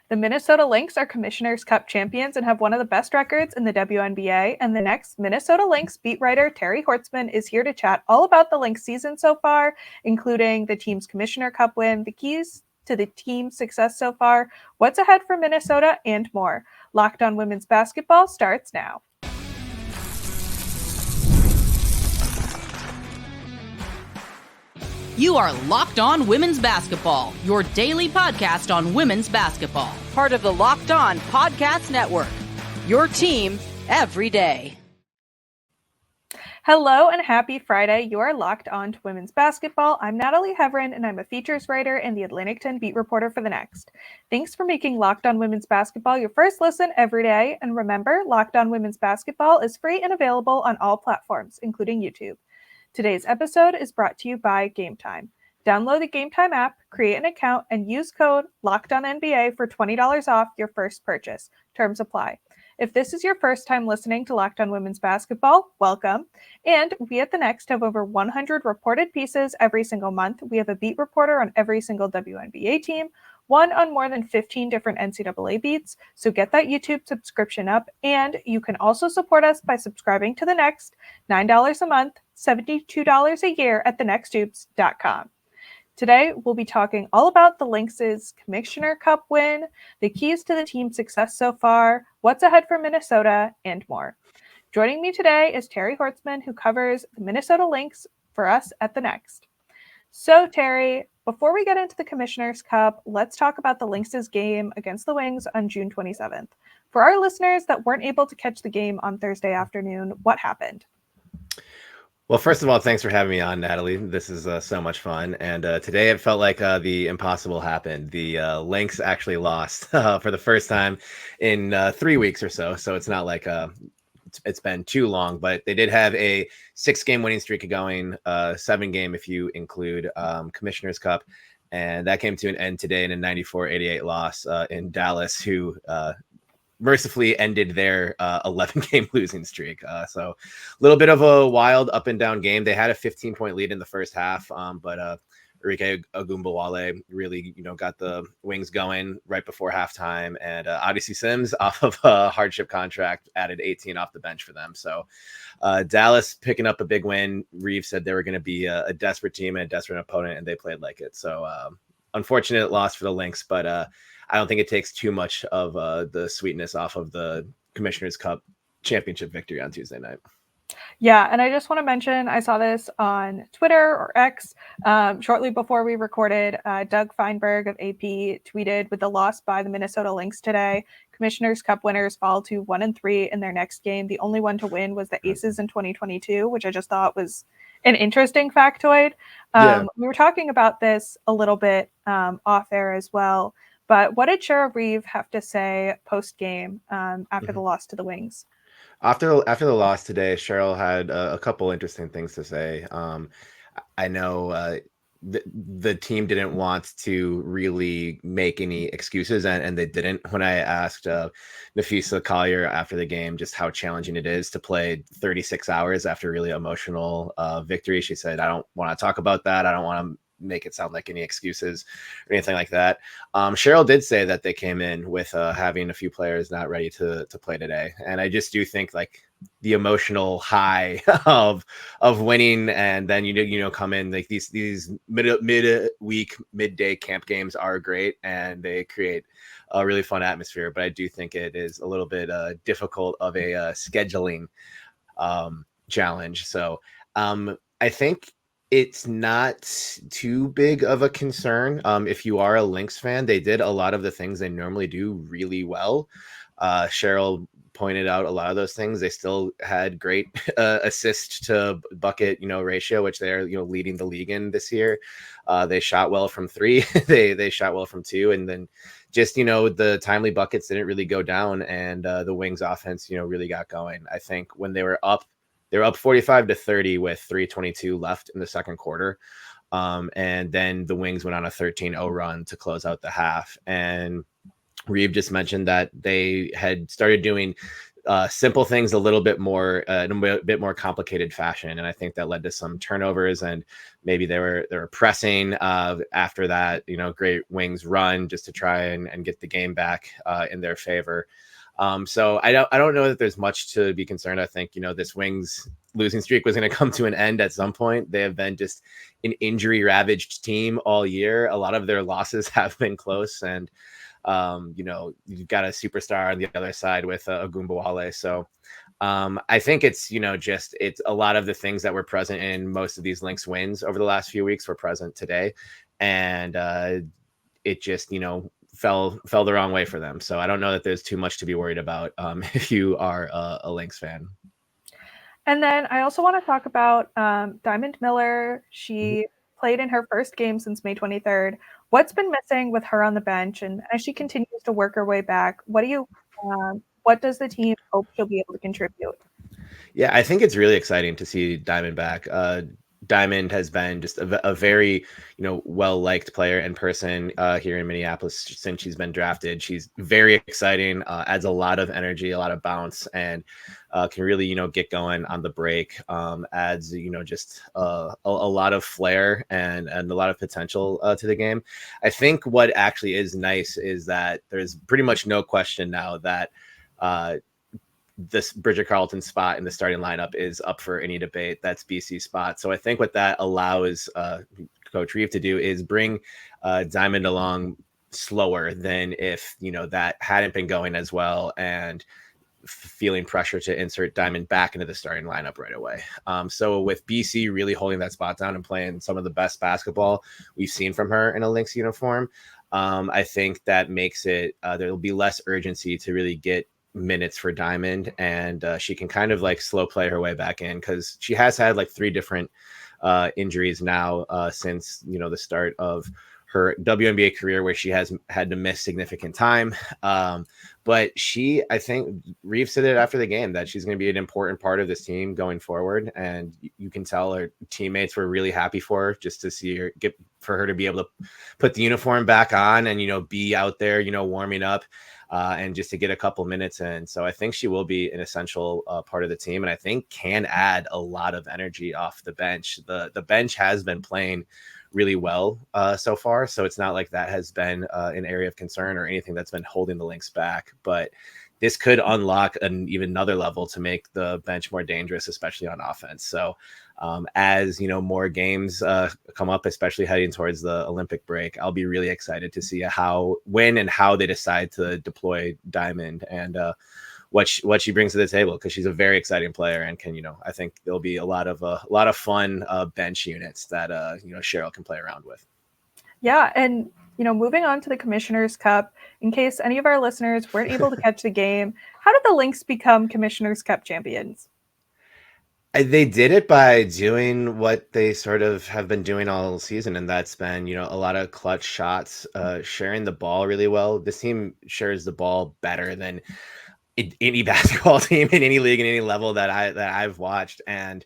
The Minnesota Lynx are Commissioner's Cup champions and have one of the best records in the WNBA, and the next Minnesota Lynx beat writer Terry Horstman is here to chat all about the Lynx season so far, including the team's Commissioner Cup win, the keys to the team's success so far, what's ahead for Minnesota, and more. Locked On Women's Basketball starts now. You are Locked On Women's Basketball, your daily podcast on women's basketball. Part of the Locked On Podcast Network, your team every day. Hello and happy Friday. You are Locked On to Women's Basketball. I'm Natalie Heavren, and I'm a features writer and the Atlantic 10 beat reporter for The Next. Thanks for making Locked On Women's Basketball your first listen every day. And remember, Locked On Women's Basketball is free and available on all platforms, including YouTube. Today's episode is brought to you by Game Time. Download the Game Time app, create an account, and use code LOCKEDONNBA for $20 off your first purchase. Terms apply. If this is your first time listening to Locked On Women's Basketball, welcome. And we at The Next have over 100 reported pieces every single month. We have a beat reporter on every single WNBA team, one on more than 15 different NCAA beats. So get that YouTube subscription up. And you can also support us by subscribing to The Next, $9 a month, $72 a year at thenexthoops.com. Today, we'll be talking all about the Lynx's Commissioner Cup win, the keys to the team's success so far, what's ahead for Minnesota, and more. Joining me today is Terry Horstman, who covers the Minnesota Lynx for us at The Next. So, Terry, before we get into the Commissioner's Cup, let's talk about the Lynx's game against the Wings on June 27th. For our listeners that weren't able to catch the game on Thursday afternoon, what happened? Well, first of all, thanks for having me on, Natalie. This is so much fun. And today it felt like the impossible happened. The Lynx actually lost for the first time in 3 weeks or so. So it's not like it's been too long, but they did have a 6-game winning streak going, 7-game if you include Commissioner's Cup. And that came to an end today in a 94-88 loss in Dallas, who mercifully ended their 11-game losing streak. So a little bit of a wild up and down game. They had a 15-point lead in the first half, but Arike Ogunbowale really, got the Wings going right before halftime. And Odyssey Sims, off of a hardship contract, added 18 off the bench for them. So Dallas picking up a big win. Reeves said they were going to be a desperate team and a desperate opponent, and they played like it. So unfortunate loss for the Lynx, but I don't think it takes too much of the sweetness off of the Commissioner's Cup championship victory on Tuesday night. Yeah, and I just want to mention, I saw this on Twitter or X shortly before we recorded. Doug Feinberg of AP tweeted, with the loss by the Minnesota Lynx today, Commissioner's Cup winners fall to 1-3 in their next game. The only one to win was the Aces in 2022, which I just thought was an interesting factoid. We were talking about this a little bit off air as well. But what did Cheryl Reeve have to say post-game after the loss to the Wings? After the loss today, Cheryl had a couple interesting things to say. I know the team didn't want to really make any excuses, and they didn't. When I asked Nafisa Collier after the game just how challenging it is to play 36 hours after a really emotional victory, she said, "I don't want to talk about that. I don't want to make it sound like any excuses or anything like that." Cheryl did say that they came in with having a few players not ready to play today. And I just do think like the emotional high of winning, and then come in like these midweek midday camp games are great, and they create a really fun atmosphere. But I do think it is a little bit difficult of a scheduling challenge. So I think it's not too big of a concern. If you are a Lynx fan, they did a lot of the things they normally do really well. Cheryl pointed out a lot of those things. They still had great assist to bucket, ratio, which they're, leading the league in this year. They shot well from 3. they shot well from 2. And then just, the timely buckets didn't really go down. And the Wings offense, really got going. I think when they were up 45-30 with 3:22 left in the second quarter. And then the Wings went on a 13-0 run to close out the half. And Reeve just mentioned that they had started doing simple things a little bit more in a bit more complicated fashion, and I think that led to some turnovers, and maybe they were pressing after that great Wings run just to try and get the game back in their favor. So I don't know that there's much to be concerned. I think this Wings losing streak was going to come to an end at some point. They have been just an injury ravaged team all year. A lot of their losses have been close, and you've got a superstar on the other side with Agumbawale. So I think it's it's a lot of the things that were present in most of these Lynx wins over the last few weeks were present today, and it just fell the wrong way for them. So I don't know that there's too much to be worried about if you are a Lynx fan. And then I also want to talk about Diamond Miller. She played in her first game since May 23rd. What's been missing with her on the bench? And as she continues to work her way back, what does the team hope she'll be able to contribute? Yeah, I think it's really exciting to see Diamond back. Diamond has been just a very, well-liked player in person here in Minneapolis since she's been drafted. She's very exciting, adds a lot of energy, a lot of bounce, and can really, get going on the break. Adds, just a lot of flair and a lot of potential to the game. I think what actually is nice is that there's pretty much no question now that this Bridget Carleton spot in the starting lineup is up for any debate. That's BC's spot. So I think what that allows Coach Reeve to do is bring Diamond along slower than if, that hadn't been going as well, and feeling pressure to insert Diamond back into the starting lineup right away. So with BC really holding that spot down and playing some of the best basketball we've seen from her in a Lynx uniform, I think that makes it, there'll be less urgency to really get minutes for Diamond, and she can kind of like slow play her way back in, because she has had like 3 different injuries now since the start of her WNBA career, where she has had to miss significant time. But I think Reeve said it after the game that she's going to be an important part of this team going forward, and you can tell her teammates were really happy for her just to see her for her to be able to put the uniform back on and be out there warming up. And just to get a couple minutes in. So I think she will be an essential part of the team, and I think can add a lot of energy off the bench. The bench has been playing really well so far, so it's not like that has been an area of concern or anything that's been holding the Lynx back. But this could unlock even another level to make the bench more dangerous, especially on offense. So as more games come up, especially heading towards the Olympic break, I'll be really excited to see when and how they decide to deploy Diamond and what she brings to the table, because she's a very exciting player and can I think there'll be a lot of fun bench units that Cheryl can play around with. Yeah, and moving on to the Commissioner's Cup, in case any of our listeners weren't able to catch the game, how did the Lynx become Commissioner's Cup champions? They did it by doing what they sort of have been doing all season, and that's been, a lot of clutch shots, sharing the ball really well. This team shares the ball better than any basketball team in any league, in any level that I've watched, and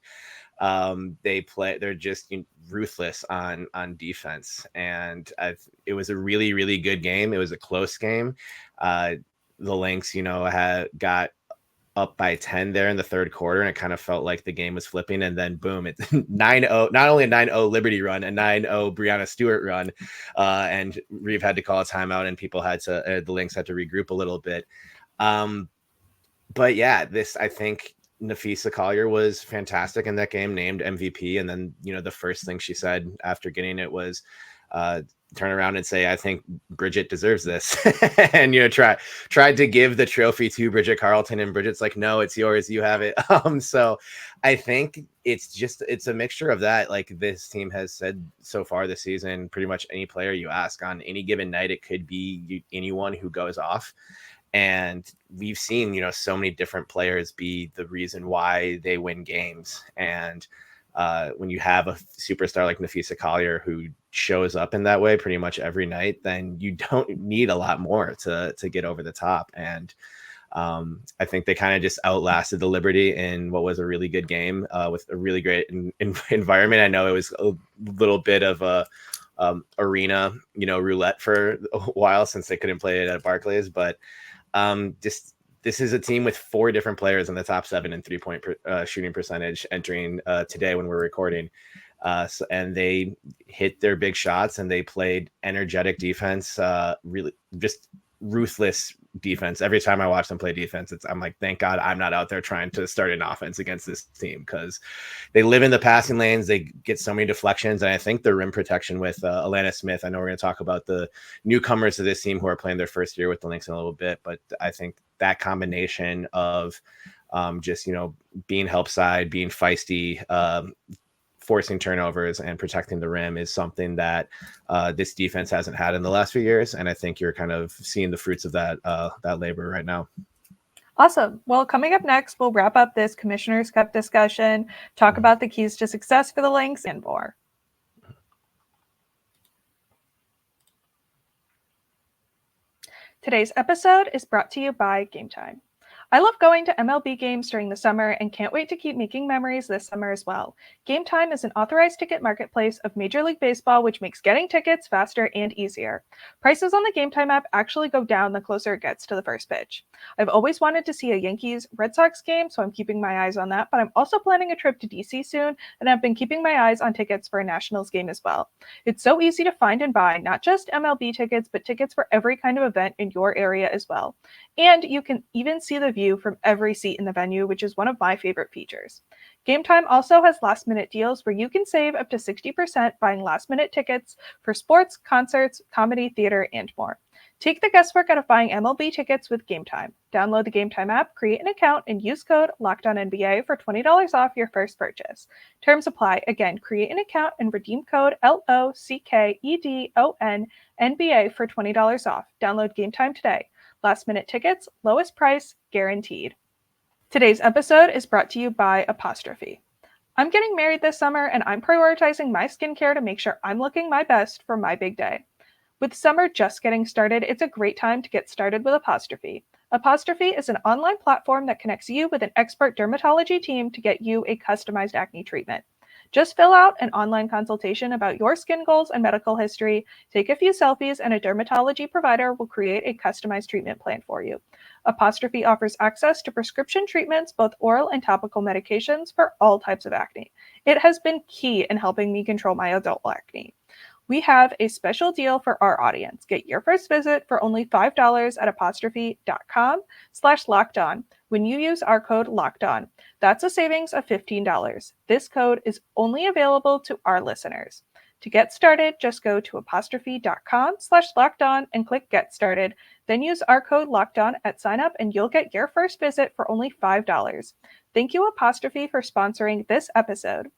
they're just ruthless on defense, and it was a really, really good game. It was a close game. The Lynx, had got up by 10 there in the third quarter, and it kind of felt like the game was flipping, and then boom, it's 9-0, not only a 9-0 Liberty run, a 9-0 Brianna Stewart run, and Reeve had to call a timeout, and people the Lynx had to regroup a little bit. But yeah, I think Nafisa Collier was fantastic in that game, named MVP, and then the first thing she said after getting it was turn around and say, I think Bridget deserves this. And tried to give the trophy to Bridget Carleton, and Bridget's like, no, it's yours, you have it. So I think it's a mixture of that. Like this team has said so far this season, pretty much any player you ask on any given night, it could be anyone who goes off. And we've seen, so many different players be the reason why they win games. And when you have a superstar like Nafisa Collier who shows up in that way pretty much every night, then you don't need a lot more to get over the top. And I think they kind of just outlasted the Liberty in what was a really good game with a really great environment. I know it was a little bit of a arena, roulette for a while since they couldn't play it at Barclays, but just this is a team with 4 different players in the top 7 in 3-point shooting percentage entering today when we're recording. And they hit their big shots and they played energetic defense, really just ruthless defense. Every time I watch them play defense, I'm like, thank God I'm not out there trying to start an offense against this team, because they live in the passing lanes. They get so many deflections. And I think the rim protection with Alana Smith, I know we're going to talk about the newcomers to this team who are playing their first year with the Lynx in a little bit, but I think that combination of just, being help side, being feisty, forcing turnovers and protecting the rim is something that this defense hasn't had in the last few years. And I think you're kind of seeing the fruits of that labor right now. Awesome. Well, coming up next, we'll wrap up this Commissioner's Cup discussion, talk about the keys to success for the Lynx, and more. Today's episode is brought to you by Game Time. I love going to MLB games during the summer and can't wait to keep making memories this summer as well. Game Time is an authorized ticket marketplace of Major League Baseball, which makes getting tickets faster and easier. Prices on the Game Time app actually go down the closer it gets to the first pitch. I've always wanted to see a Yankees-Red Sox game, so I'm keeping my eyes on that, but I'm also planning a trip to DC soon, and I've been keeping my eyes on tickets for a Nationals game as well. It's so easy to find and buy, not just MLB tickets, but tickets for every kind of event in your area as well. And you can even see the view from every seat in the venue, which is one of my favorite features. Game Time also has last-minute deals where you can save up to 60% buying last-minute tickets for sports, concerts, comedy, theater, and more. Take the guesswork out of buying MLB tickets with Game Time. Download the Game Time app, create an account, and use code LOCKEDONNBA for $20 off your first purchase. Terms apply. Again, create an account and redeem code LOCKEDONNBA for $20 off. Download Game Time today. Last-minute tickets, lowest price, guaranteed. Today's episode is brought to you by Apostrophe. I'm getting married this summer, and I'm prioritizing my skincare to make sure I'm looking my best for my big day. With summer just getting started, it's a great time to get started with Apostrophe. Apostrophe is an online platform that connects you with an expert dermatology team to get you a customized acne treatment. Just fill out an online consultation about your skin goals and medical history, take a few selfies, and a dermatology provider will create a customized treatment plan for you. Apostrophe offers access to prescription treatments, both oral and topical medications for all types of acne. It has been key in helping me control my adult acne. We have a special deal for our audience. Get your first visit for only $5 at apostrophe.com/lockedon when you use our code LOCKEDON. That's a savings of $15. This code is only available to our listeners. To get started, just go to apostrophe.com/lockedon and click Get Started. Then use our code LOCKEDON at sign up and you'll get your first visit for only $5. Thank you, Apostrophe, for sponsoring this episode.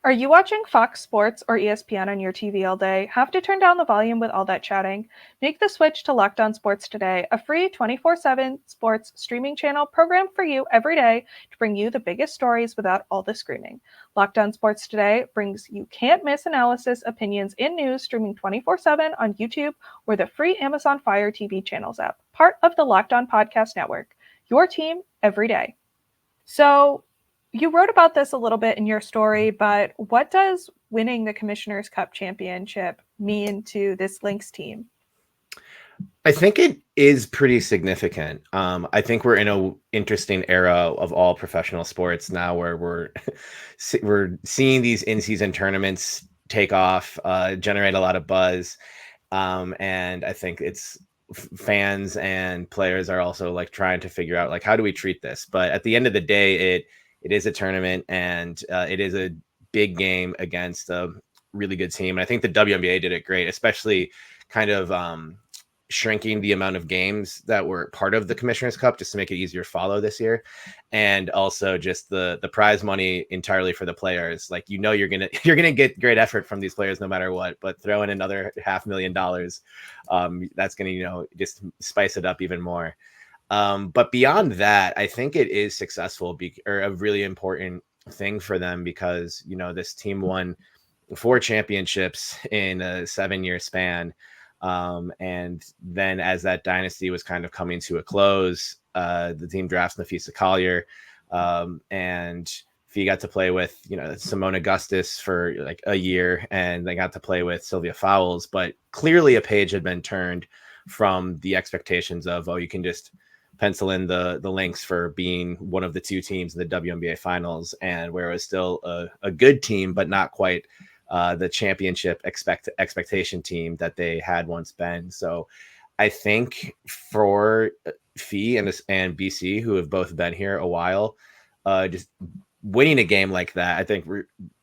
Are you watching Fox Sports or ESPN on your TV all day? Have to turn down the volume with all that chatting? Make the switch to Locked On Sports Today, a free 24/7 sports streaming channel programmed for you every day to bring you the biggest stories without all the screaming. Locked On Sports Today brings you can't-miss analysis, opinions, and news streaming 24/7 on YouTube or the free Amazon Fire TV channels app, part of the Locked On Podcast Network. Your team every day. So, you wrote about this a little bit in your story, but what does winning the Commissioner's Cup championship mean to this Lynx team? I think it is pretty significant. I think we're in an interesting era of all professional sports now where we're seeing these in-season tournaments take off, generate a lot of buzz. And I think it's fans and players are also like trying to figure out like, how do we treat this? But at the end of the day, it is a tournament and it is a big game against a really good team. And I think the WNBA did it great, especially kind of shrinking the amount of games that were part of the Commissioner's Cup just to make it easier to follow this year. And also just the prize money entirely for the players. Like, you're gonna get great effort from these players no matter what, but throw in another $500,000, that's gonna, just spice it up even more. But beyond that, I think it is successful or a really important thing for them because, this team won 4 championships in a 7-year span. And then as that dynasty was kind of coming to a close, the team drafts Nafisa Collier, and Fee got to play with, Simone Augustus for like a year, and they got to play with Sylvia Fowles, but clearly a page had been turned from the expectations of, oh, you can just pencil in the Lynx for being one of the two teams in the WNBA finals, and where it was still a good team, but not quite the championship expectation team that they had once been. So I think for Fee and BC, who have both been here a while, just winning a game like that, I think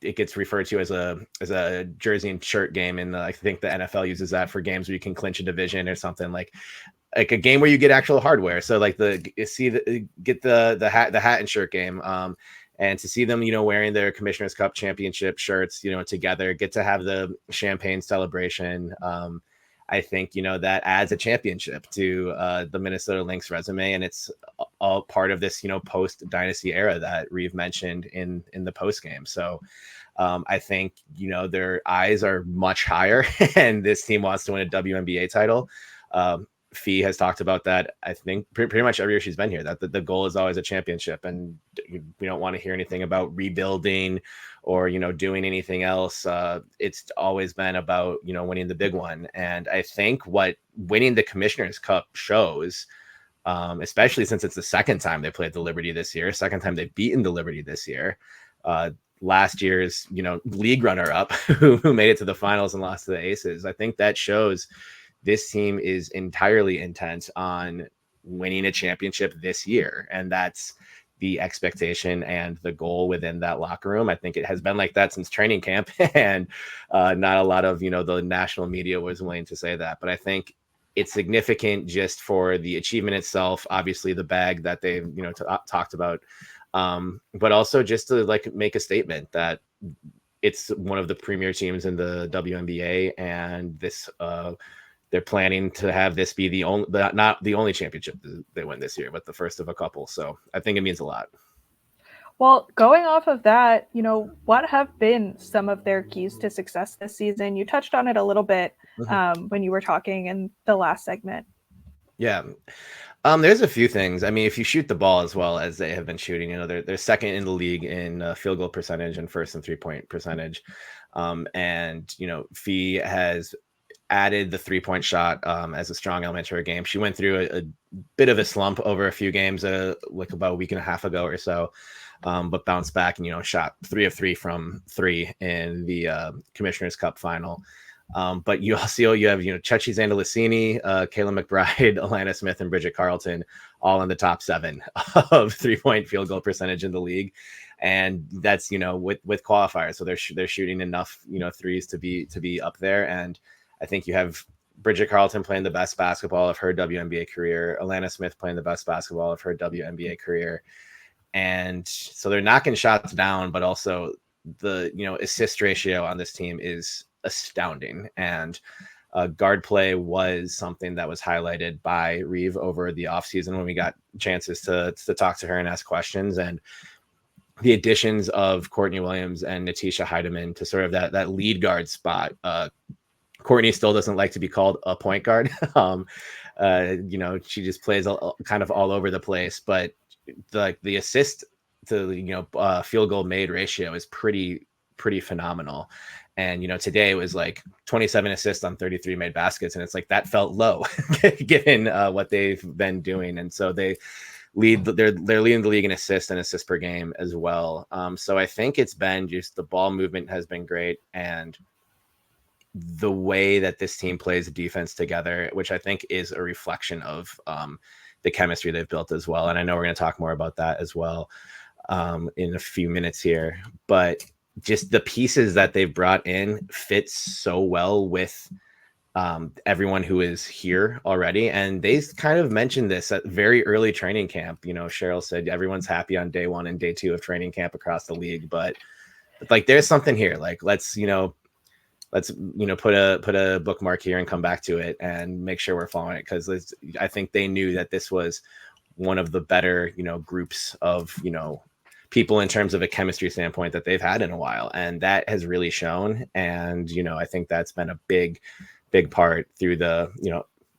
it gets referred to as a jersey and shirt game. And I think the NFL uses that for games where you can clinch a division or something, like a game where you get actual hardware. So like get the hat and shirt game. And to see them, wearing their Commissioner's Cup championship shirts, together, get to have the champagne celebration. I think, that adds a championship to the Minnesota Lynx resume. And it's all part of this, post dynasty era that Reeve mentioned in the post game. So I think, their eyes are much higher and this team wants to win a WNBA title. Fee has talked about that, I think, pretty much every year she's been here, that the goal is always a championship, and we don't want to hear anything about rebuilding or doing anything else. It's always been about winning the big one. And I think what winning the Commissioner's Cup shows, especially since it's the second time they played the Liberty this year, second time they've beaten the Liberty this year, last year's league runner-up who made it to the finals and lost to the Aces, I think that shows this team is entirely intent on winning a championship this year. And that's the expectation and the goal within that locker room. I think it has been like that since training camp, and not a lot of, the national media was willing to say that. But I think it's significant just for the achievement itself, obviously the bag that they've, talked about, but also just to make a statement that it's one of the premier teams in the WNBA, and this, they're planning to have this be not the only championship they win this year, but the first of a couple. So I think it means a lot. Well, going off of that, what have been some of their keys to success this season? You touched on it a little bit when you were talking in the last segment. Yeah. There's a few things. I mean, if you shoot the ball as well as they have been shooting, they're second in the league in field goal percentage and first in 3-point percentage. And, Fee has added the 3-point shot as a strong element to her game. She went through a bit of a slump over a few games, about a week and a half ago or so, but bounced back and, shot 3 of 3 from 3 in the Commissioner's Cup final. But you have, Chechi Zandalicini, Kayla McBride, Alana Smith, and Bridget Carlton all in the top 7 of 3-point field goal percentage in the league. And that's, with qualifiers. So they're shooting enough, threes to be up there. And I think you have Bridget Carlton playing the best basketball of her WNBA career, Alana Smith playing the best basketball of her WNBA career. And so they're knocking shots down, but also the, assist ratio on this team is astounding. And guard play was something that was highlighted by Reeve over the offseason when we got chances to talk to her and ask questions. And the additions of Courtney Williams and Natisha Heidemann to sort of that lead guard spot. Courtney still doesn't like to be called a point guard. She just plays kind of all over the place, but the assist to field goal made ratio is pretty phenomenal. And today it was 27 assists on 33 made baskets, and it's that felt low given what they've been doing. And so they're leading the league in assists and assists per game as well. So I think it's been just the ball movement has been great, and the way that this team plays defense together, which I think is a reflection of the chemistry they've built as well. And I know we're going to talk more about that as well in a few minutes here, but just the pieces that they've brought in fits so well with everyone who is here already. And they kind of mentioned this at very early training camp. Cheryl said everyone's happy on day 1 and day 2 of training camp across the league, but there's something here. Let's put a bookmark here and come back to it and make sure we're following it, because I think they knew that this was one of the better groups of people in terms of a chemistry standpoint that they've had in a while, and that has really shown. And I think that's been a big part through the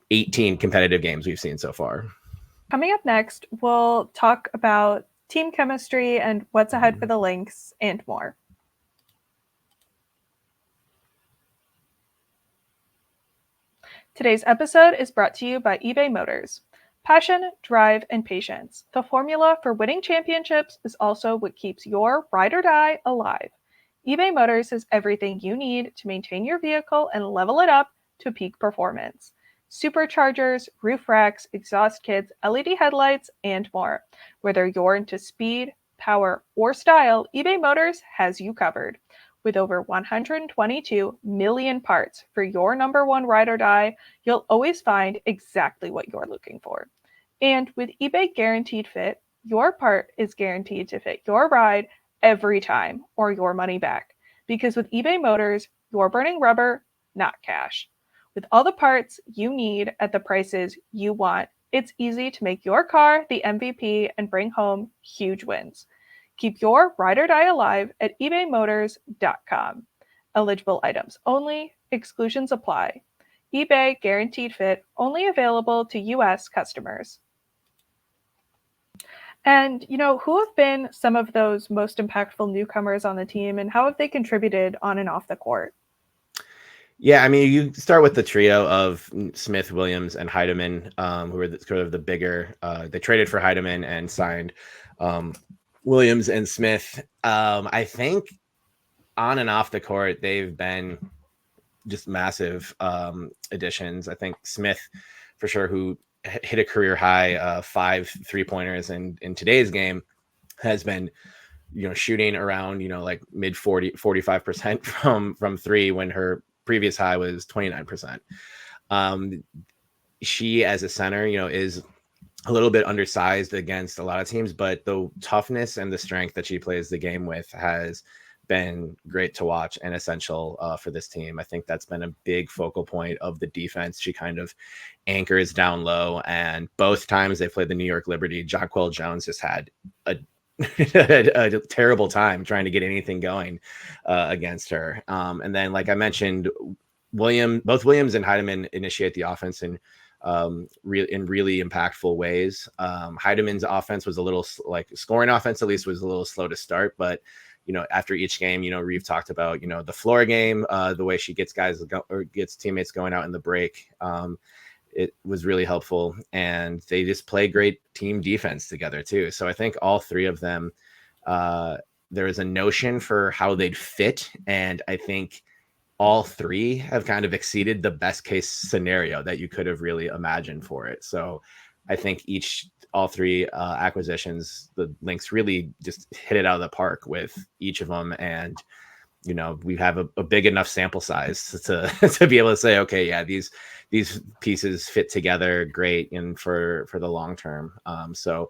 18 competitive games we've seen so far. Coming up next, we'll talk about team chemistry and what's ahead for the Lynx and more. Today's episode is brought to you by eBay Motors. Passion, drive, and patience. The formula for winning championships is also what keeps your ride or die alive. eBay Motors has everything you need to maintain your vehicle and level it up to peak performance. Superchargers, roof racks, exhaust kits, LED headlights, and more. Whether you're into speed, power, or style, eBay Motors has you covered. With over 122 million parts for your number one ride or die, you'll always find exactly what you're looking for. And with eBay Guaranteed Fit, your part is guaranteed to fit your ride every time or your money back. Because with eBay Motors, you're burning rubber, not cash. With all the parts you need at the prices you want, it's easy to make your car the MVP and bring home huge wins. Keep your ride or die alive at ebaymotors.com. Eligible items only, exclusions apply. eBay Guaranteed Fit only available to U.S. customers. And, who have been some of those most impactful newcomers on the team, and how have they contributed on and off the court? Yeah, I mean, you start with the trio of Smith, Williams, and Heidemann, who are sort of the bigger. They traded for Heidemann and signed Williams and Smith. I think on and off the court, they've been just massive additions. I think Smith, for sure, who hit a career high 5 3-pointers in today's game, has been shooting around like mid 45% from three, when her previous high was 29%. She, as a center, is a little bit undersized against a lot of teams, but the toughness and the strength that she plays the game with has been great to watch and essential for this team. I think that's been a big focal point of the defense. She kind of anchors down low, and both times they played the New York Liberty, Jonquel Jones just had a terrible time trying to get anything going against her. And then, like I mentioned, both Williams and Heidemann initiate the offense in really impactful ways. Heidemann's offense was a little, like scoring offense at least, was a little slow to start, but after each game, Reeve talked about the floor game, the way she gets gets teammates going out in the break. It was really helpful, and they just play great team defense together too. So I think all three of them, there is a notion for how they'd fit, and I think all three have kind of exceeded the best case scenario that you could have really imagined for it. So I think all three acquisitions, the Lynx really just hit it out of the park with each of them. And, we have a big enough sample size to be able to say, okay, yeah, these pieces fit together great and for the long term. So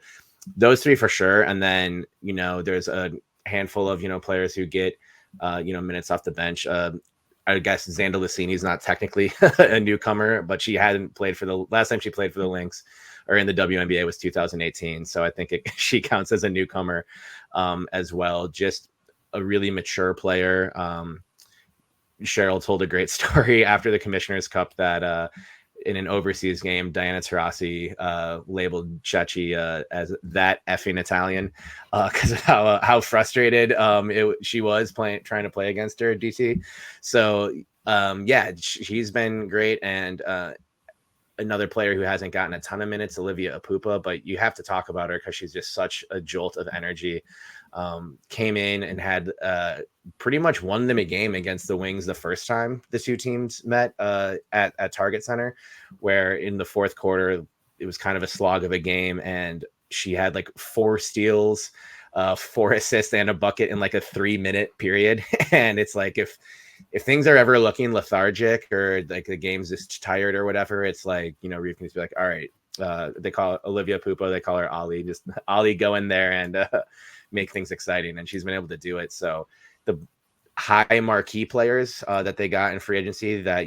those three for sure. And then, there's a handful of, players who get, minutes off the bench. I guess Xanda Lucini is not technically a newcomer, but she hadn't played for the last time she played for the Lynx or in the WNBA was 2018. So I think she counts as a newcomer as well. Just a really mature player. Cheryl told a great story after the Commissioner's Cup that in an overseas game, Diana Taurasi labeled Cecchi as that effing Italian because of how frustrated she was trying to play against her at DC. So she's been great. And another player who hasn't gotten a ton of minutes, Olivia Apupa, but you have to talk about her because she's just such a jolt of energy. Came in and had pretty much won them a game against the Wings the first time the two teams met at Target Center, where in the fourth quarter it was kind of a slog of a game, and she had like 4 steals, 4 assists, and a bucket in like a 3-minute period. And it's like if things are ever looking lethargic or like the game's just tired or whatever, it's like Reeve can just be like, all right, they call Olivia Pupo, they call her Ollie, just Ollie, go in there and make things exciting, and she's been able to do it. So the high marquee players that they got in free agency that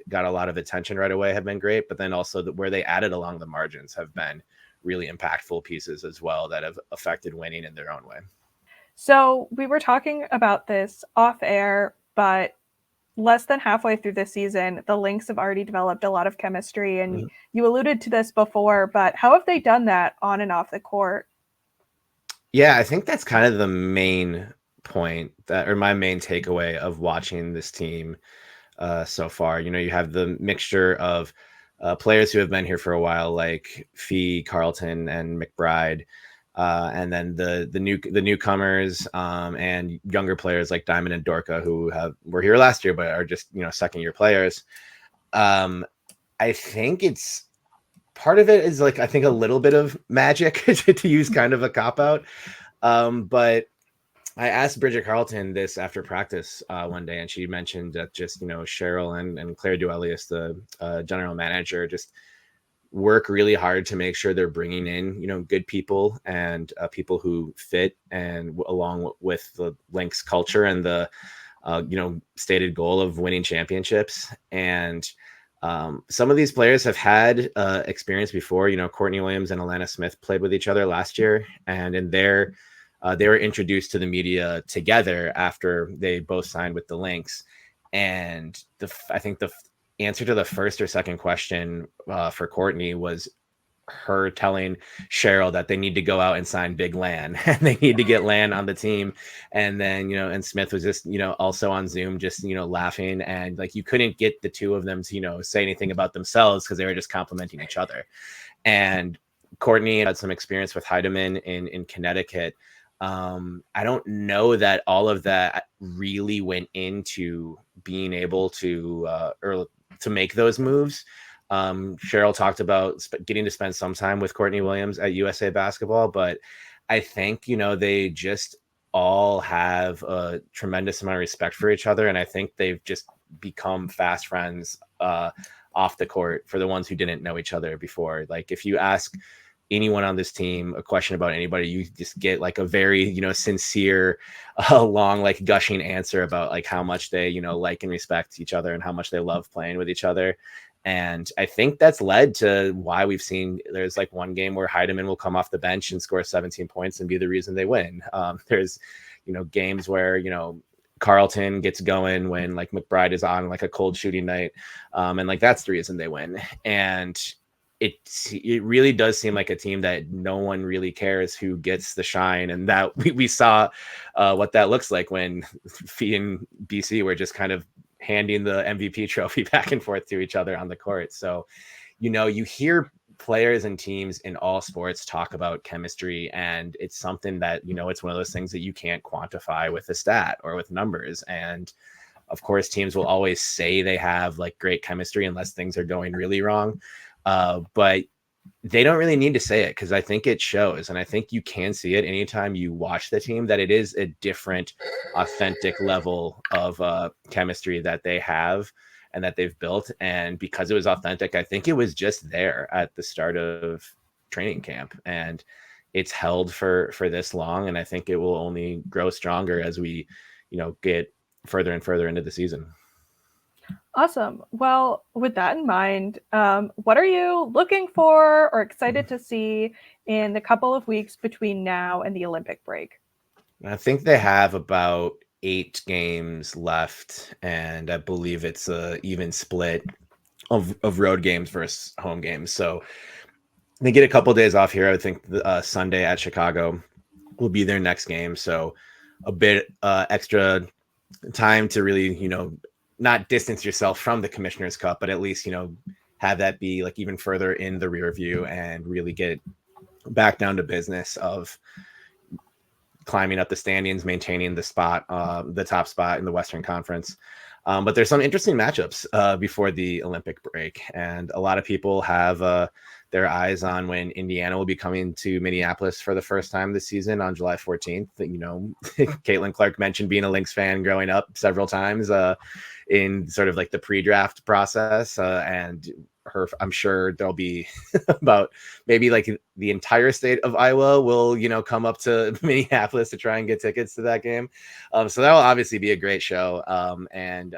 got a lot of attention right away have been great, but then also where they added along the margins have been really impactful pieces as well that have affected winning in their own way. So we were talking about this off air, but less than halfway through this season, the Lynx have already developed a lot of chemistry, and you alluded to this before, but how have they done that on and off the court? Yeah, I think that's kind of the main point or my main takeaway of watching this team so far. You have the mixture of players who have been here for a while, like Fee, Carlton, and McBride, and then the newcomers and younger players like Diamond and Dorka, who were here last year but are just second year players. I think it's part of it is like I think a little bit of magic to use kind of a cop out, but I asked Bridget Carlton this after practice one day, and she mentioned that just, Cheryl and Claire Duelius, the general manager, just work really hard to make sure they're bringing in, good people and people who fit and along with the Lynx culture and the, stated goal of winning championships. And some of these players have had experience before. Courtney Williams and Alana Smith played with each other last year, and in their they were introduced to the media together after they both signed with the Lynx. And I think the answer to the first or second question for Courtney was her telling Cheryl that they need to go out and sign big Lan and they need to get Lan on the team. And then, and Smith was just, also on Zoom, just, laughing. And like, you couldn't get the two of them to, say anything about themselves because they were just complimenting each other. And Courtney had some experience with Heidemann in Connecticut. I don't know that all of that really went into being able to or to make those moves. Cheryl talked about getting to spend some time with Courtney Williams at USA Basketball, but I think they just all have a tremendous amount of respect for each other, and I think they've just become fast friends off the court for the ones who didn't know each other before. Like if you ask anyone on this team a question about anybody, you just get like a very sincere long like gushing answer about like how much they like and respect each other and how much they love playing with each other. And I think that's led to why we've seen there's like one game where Heidemann will come off the bench and score 17 points and be the reason they win. There's games where Carlton gets going when like McBride is on like a cold shooting night, and like that's the reason they win. And it really does seem like a team that no one really cares who gets the shine, and that we saw what that looks like when Fee and BC were just kind of handing the MVP trophy back and forth to each other on the court. So you hear players and teams in all sports talk about chemistry, and it's something that it's one of those things that you can't quantify with a stat or with numbers. And of course teams will always say they have like great chemistry unless things are going really wrong. But they don't really need to say it because I think it shows. And I think you can see it anytime you watch the team that it is a different, authentic level of chemistry that they have and that they've built. And because it was authentic, I think it was just there at the start of training camp. And it's held for this long. And I think it will only grow stronger as we, get further and further into the season. Awesome. Well, with that in mind, what are you looking for or excited to see in the couple of weeks between now and the Olympic break? I think they have about 8 games left, and I believe it's a even split of road games versus home games. So they get a couple of days off here. I would think Sunday at Chicago will be their next game. So a bit extra time to really, not distance yourself from the Commissioner's Cup, but at least, have that be like even further in the rear view and really get back down to business of climbing up the standings, maintaining the spot, the top spot in the Western Conference. But there's some interesting matchups before the Olympic break. And a lot of people have their eyes on when Indiana will be coming to Minneapolis for the first time this season on July 14th. Caitlin Clark mentioned being a Lynx fan growing up several times in sort of like the pre-draft process. And I'm sure there'll be about maybe like the entire state of Iowa will, come up to Minneapolis to try and get tickets to that game. So that'll obviously be a great show and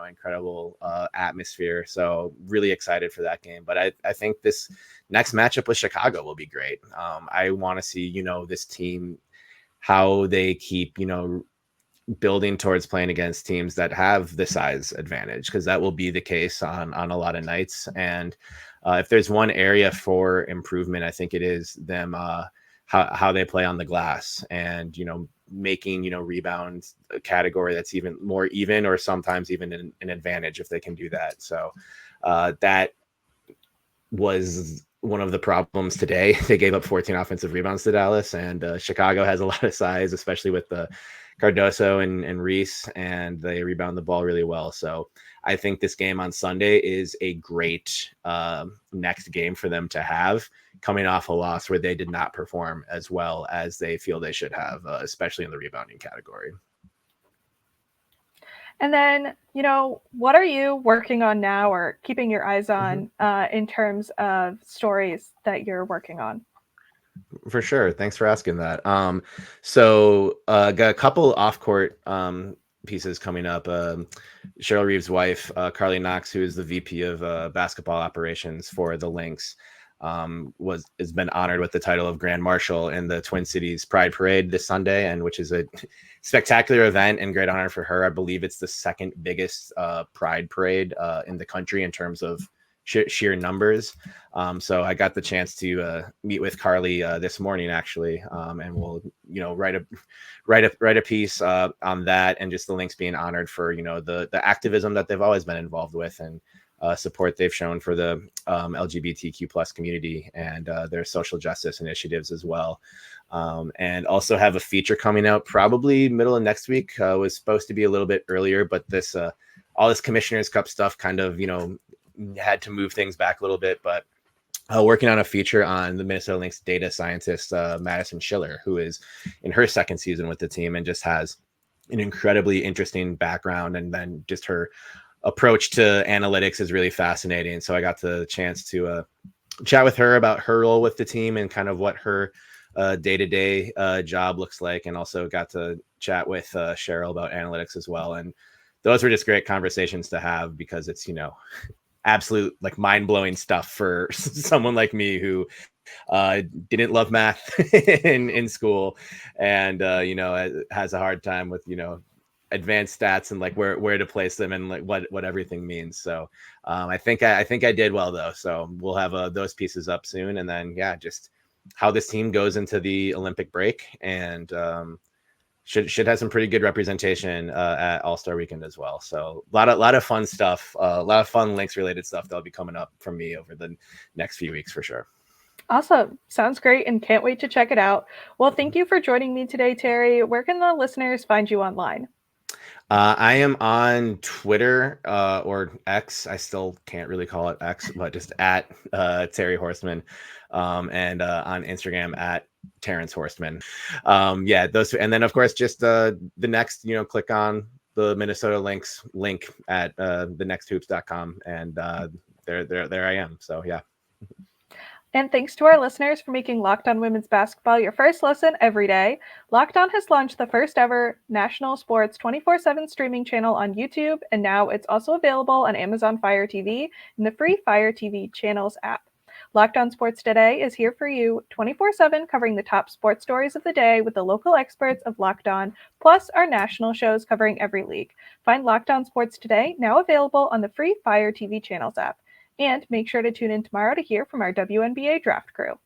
incredible atmosphere. So really excited for that game. But I think this next matchup with Chicago will be great. I want to see, this team, how they keep, building towards playing against teams that have the size advantage, because that will be the case on a lot of nights. And if there's one area for improvement, I think it is them how they play on the glass. And making, rebounds a category that's even more even, or sometimes even an advantage if they can do that. So that was one of the problems today. They gave up 14 offensive rebounds to Dallas, and Chicago has a lot of size, especially with the Cardoso and Reese, and they rebound the ball really well. So I think this game on Sunday is a great next game for them to have, coming off a loss where they did not perform as well as they feel they should have, especially in the rebounding category. And then, what are you working on now or keeping your eyes on in terms of stories that you're working on? For sure. Thanks for asking that. So got a couple off-court pieces coming up. Cheryl Reeves' wife, Carly Knox, who is the VP of basketball operations for the Lynx, has been honored with the title of Grand Marshal in the Twin Cities Pride Parade this Sunday, and which is a spectacular event and great honor for her. I believe it's the second biggest Pride Parade in the country in terms of sheer numbers. So I got the chance to meet with Carly this morning, actually, and we'll write a piece on that, and just the Lynx being honored for the activism that they've always been involved with, and support they've shown for the LGBTQ plus community and their social justice initiatives as well. And also have a feature coming out probably middle of next week. Was supposed to be a little bit earlier, but this all this Commissioner's Cup stuff kind of had to move things back a little bit. But working on a feature on the Minnesota Lynx data scientist Madison Schiller, who is in her second season with the team and just has an incredibly interesting background, and then just her approach to analytics is really fascinating. So I got the chance to chat with her about her role with the team and kind of what her day-to-day job looks like, and also got to chat with Cheryl about analytics as well. And those were just great conversations to have, because it's absolute mind-blowing stuff for someone like me who didn't love math in school, and has a hard time with advanced stats and where to place them and what everything means. So I think I did well though. So we'll have those pieces up soon, and then just how this team goes into the Olympic break, and should have some pretty good representation at All-Star Weekend as well. So a lot of fun stuff, a lot of fun Lynx related stuff that'll be coming up from me over the next few weeks for sure. Awesome. Sounds great, and can't wait to check it out. Well, thank you for joining me today, Terry. Where can the listeners find you online? I am on Twitter or X. I still can't really call it X, but just at Terry Horstman, and on Instagram at Terrence Horstman. Those two. And then of course just the next, click on the Minnesota Lynx link at thenexthoops.com, and there I am. So yeah. And thanks to our listeners for making Locked On Women's Basketball your first listen every day. Locked On has launched the first ever national sports 24/7 streaming channel on YouTube, and now it's also available on Amazon Fire TV and the free Fire TV channels app. Locked On Sports Today is here for you 24/7, covering the top sports stories of the day with the local experts of Locked On, plus our national shows covering every league. Find Locked On Sports Today, now available on the free Fire TV channels app. And make sure to tune in tomorrow to hear from our WNBA draft crew.